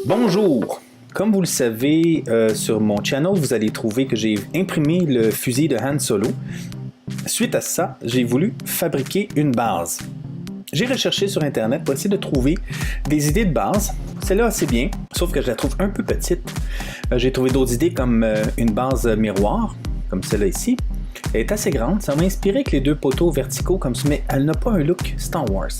Bonjour! Comme vous le savez, sur mon channel, vous allez trouver que j'ai imprimé le fusil de Han Solo. Suite à ça, j'ai voulu fabriquer une base. J'ai recherché sur internet pour essayer de trouver des idées de base. Celle-là, c'est bien, sauf que je la trouve un peu petite. J'ai trouvé d'autres idées comme une base miroir, comme celle-là ici. Elle est assez grande, ça m'a inspiré avec les deux poteaux verticaux comme ça, mais elle n'a pas un look Star Wars.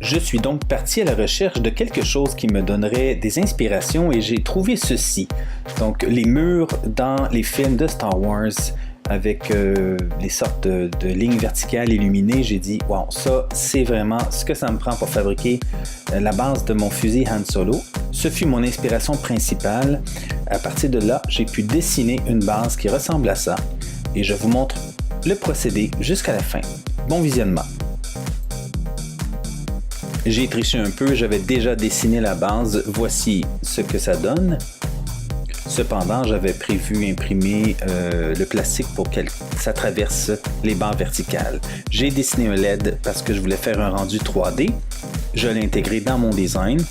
Je suis donc parti à la recherche de quelque chose qui me donnerait des inspirations et j'ai trouvé ceci. Donc les murs dans les films de Star Wars avec les sortes de lignes verticales illuminées, j'ai dit wow, ça c'est vraiment ce que ça me prend pour fabriquer la base de mon fusil Han Solo. Ce fut mon inspiration principale. À partir de là, j'ai pu dessiner une base qui ressemble à ça et je vous montre le procédé jusqu'à la fin. Bon visionnement! J'ai triché un peu, j'avais déjà dessiné la base, voici ce que ça donne. Cependant, j'avais prévu imprimer le plastique pour que ça traverse les barres verticales. J'ai dessiné un LED parce que je voulais faire un rendu 3D. Je l'ai intégré dans mon design.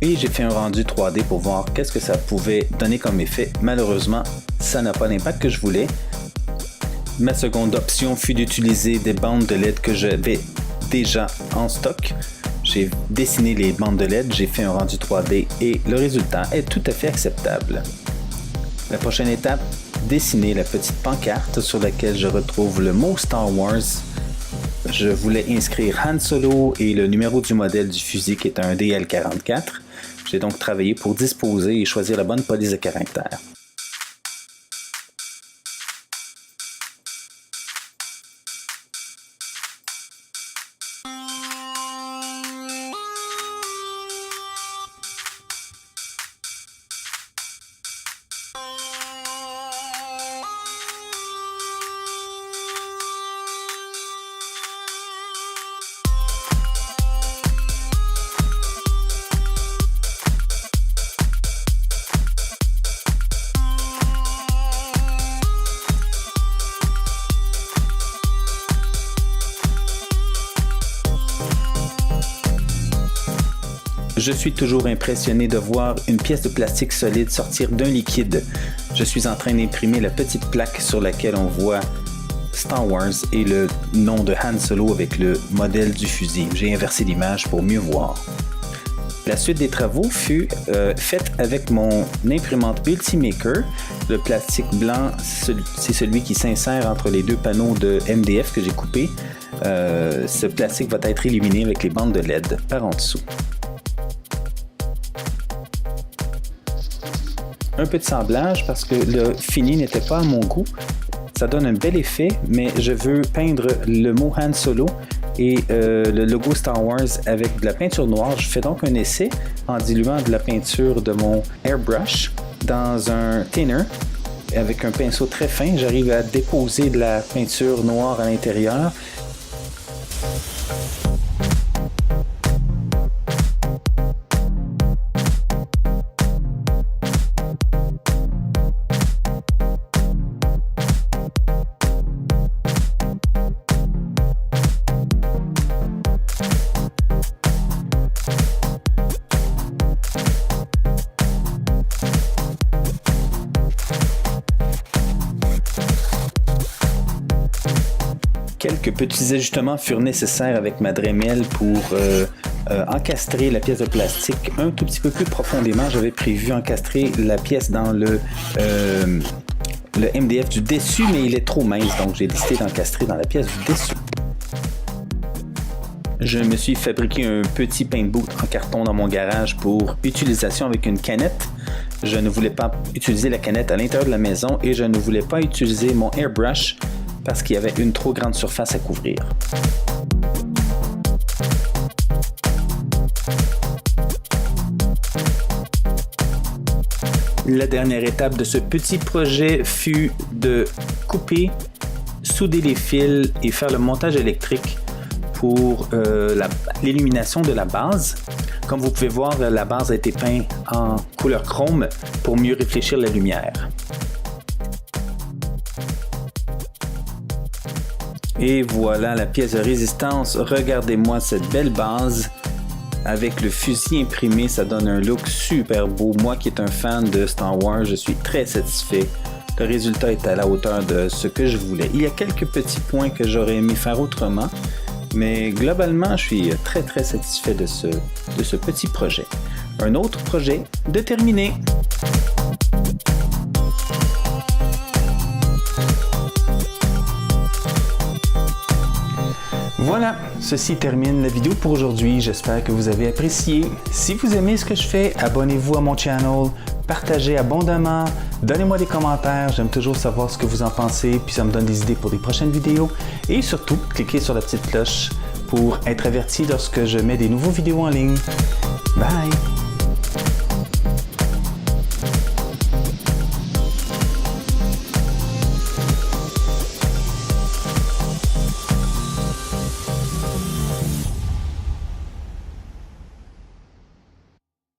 Et j'ai fait un rendu 3D pour voir qu'est-ce que ça pouvait donner comme effet. Malheureusement, ça n'a pas l'impact que je voulais. Ma seconde option fut d'utiliser des bandes de LED que j'avais déjà en stock. J'ai dessiné les bandes de LED, j'ai fait un rendu 3D et le résultat est tout à fait acceptable. La prochaine étape, dessiner la petite pancarte sur laquelle je retrouve le mot Star Wars. Je voulais inscrire Han Solo et le numéro du modèle du fusil qui est un DL44. J'ai donc travaillé pour disposer et choisir la bonne police de caractère. Je suis toujours impressionné de voir une pièce de plastique solide sortir d'un liquide. Je suis en train d'imprimer la petite plaque sur laquelle on voit Star Wars et le nom de Han Solo avec le modèle du fusil. J'ai inversé l'image pour mieux voir. La suite des travaux fut faite avec mon imprimante Ultimaker. Le plastique blanc, c'est celui qui s'insère entre les deux panneaux de MDF que j'ai coupés. Ce plastique va être illuminé avec les bandes de LED par en dessous. Un peu de semblage parce que le fini n'était pas à mon goût. Ça donne un bel effet, mais je veux peindre le mot Han Solo et le logo Star Wars avec de la peinture noire. Je fais donc un essai en diluant de la peinture de mon airbrush dans un thinner avec un pinceau très fin. J'arrive à déposer de la peinture noire à l'intérieur. Quelques petits ajustements furent nécessaires avec ma Dremel pour encastrer la pièce de plastique un tout petit peu plus profondément. J'avais prévu encastrer la pièce dans le MDF du dessus, mais il est trop mince, donc j'ai décidé d'encastrer dans la pièce du dessus. Je me suis fabriqué un petit paint boot en carton dans mon garage pour utilisation avec une canette. Je ne voulais pas utiliser la canette à l'intérieur de la maison et je ne voulais pas utiliser mon airbrush parce qu'il y avait une trop grande surface à couvrir. La dernière étape de ce petit projet fut de couper, souder les fils et faire le montage électrique pour l'illumination de la base. Comme vous pouvez voir, la base a été peinte en couleur chrome pour mieux réfléchir la lumière. Et voilà la pièce de résistance. Regardez-moi cette belle base. Avec le fusil imprimé, ça donne un look super beau. Moi qui est un fan de Star Wars, je suis très satisfait. Le résultat est à la hauteur de ce que je voulais. Il y a quelques petits points que j'aurais aimé faire autrement, mais globalement, je suis très satisfait de ce petit projet. Un autre projet de terminer. Voilà, ceci termine la vidéo pour aujourd'hui. J'espère que vous avez apprécié. Si vous aimez ce que je fais, abonnez-vous à mon channel, partagez abondamment, donnez-moi des commentaires. J'aime toujours savoir ce que vous en pensez, puis ça me donne des idées pour des prochaines vidéos. Et surtout, cliquez sur la petite cloche pour être averti lorsque je mets des nouveaux vidéos en ligne. Bye!